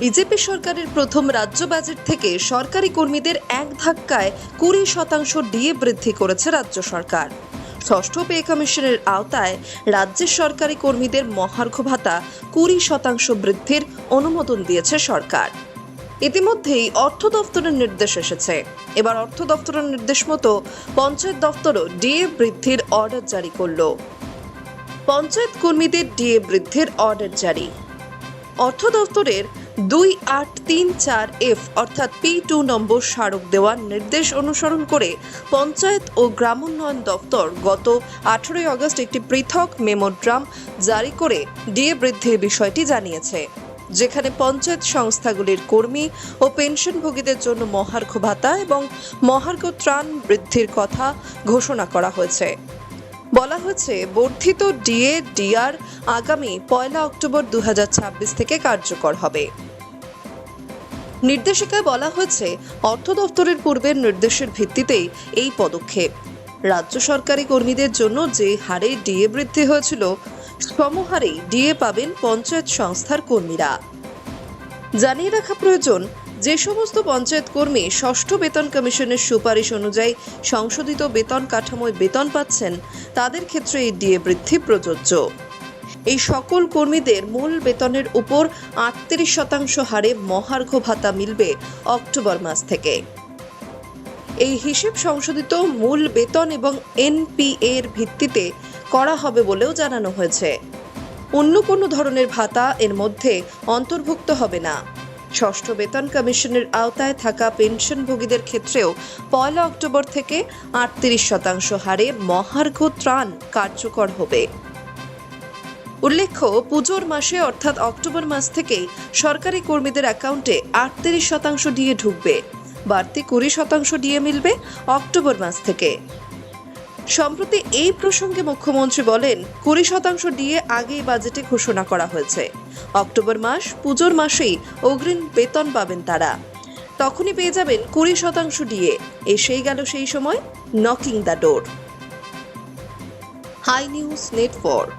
BJP সরকারের প্রথম রাজ্য বাজেট থেকে সরকারি কর্মীদের এক ধাক্কায় 20% ডিএ বৃদ্ধি করেছে রাজ্য সরকার। ষষ্ঠ পে কমিশনের আওতায় রাজ্যের সরকারি কর্মীদের মহার্ঘ ভাতা 20% বৃদ্ধির অনুমোদন দিয়েছে সরকার। ইতিমধ্যেই অর্থ দফতরের নির্দেশ এসেছে। এবার অর্থ দফতরের নির্দেশ মতো পঞ্চায়েত দফতরও ডিএ বৃদ্ধির অর্ডার জারি করল। পঞ্চায়েত কর্মীদের ডিএ বৃদ্ধির অর্ডার জারি। অর্থ দফতরের 2834F অর্থাৎ P2 নম্বর স্মারক দেওয়ার নির্দেশ অনুসরণ করে পঞ্চায়েত ও গ্রামোন্নয়ন দফতর গত 18 আগস্ট একটি পৃথক মেমোগ্রাম জারি করে ডিএ বৃদ্ধির বিষয়টি জানিয়েছে, যেখানে পঞ্চায়েত সংস্থাগুলির কর্মী ও পেনশনভোগীদের জন্য মহার্ঘ ভাতা এবং মহার্ঘ ত্রাণ বৃদ্ধির কথা ঘোষণা করা হয়েছে। বলা হয়েছে, বর্ধিত ডিএ ডিআর আগামী 1 অক্টোবর 2026 থেকে কার্যকর হবে। নির্দেশিকায় বলা হয়েছে, অর্থ দফতরের পূর্বের নির্দেশের ভিত্তিতেই এই পদক্ষেপ। রাজ্য সরকারি কর্মীদের জন্য যে হারে ডিএ বৃদ্ধি হয়েছিল, সমহারেই ডিএ পাবেন পঞ্চায়েত সংস্থার কর্মীরা। জানিয়ে রাখা প্রয়োজন, যে সমস্ত পঞ্চায়েত কর্মী ষষ্ঠ বেতন কমিশনের সুপারিশ অনুযায়ী সংশোধিত বেতন কাঠামোয় বেতন পাচ্ছেন, তাদের ক্ষেত্রে এই ডিএ বৃদ্ধি প্রযোজ্য। এই সকল কর্মীদের মূল বেতনের উপর 38% হারে মহার্ঘ ভাতা মিলবে অক্টোবর মাস থেকে। এই হিসেব সংশোধিত মূল বেতন এবং এনপিএ এর ভিত্তিতে করা হবে বলেও জানানো হয়েছে। অন্য কোনো ধরনের ভাতা এর মধ্যে অন্তর্ভুক্ত হবে না। ষষ্ঠ বেতন কমিশনের আওতায় থাকা পেনশনভোগীদের ক্ষেত্রেও 1 অক্টোবর থেকে 38% হারে মহার্ঘ ত্রাণ কার্যকর হবে। উল্লেখ্য, পুজোর মাসে অর্থাৎ অক্টোবর মাস থেকেই সরকারি কর্মীদের অ্যাকাউন্টে 38% ডিএ ঢুকবে। বাড়তি 20% ডিএ মিলবে অক্টোবর মাস থেকে। সম্প্রতি এই প্রসঙ্গে মুখ্যমন্ত্রী বলেন, 20% ডিএ আগেই বাজেটে ঘোষণা করা হয়েছে। অক্টোবর মাস পুজোর মাসেই অগ্রিম বেতন পাবেন তারা। তখনই পেয়ে যাবেন 20% ডিএ। এসেই গেল সেই সময়, knocking the door. Hi news network.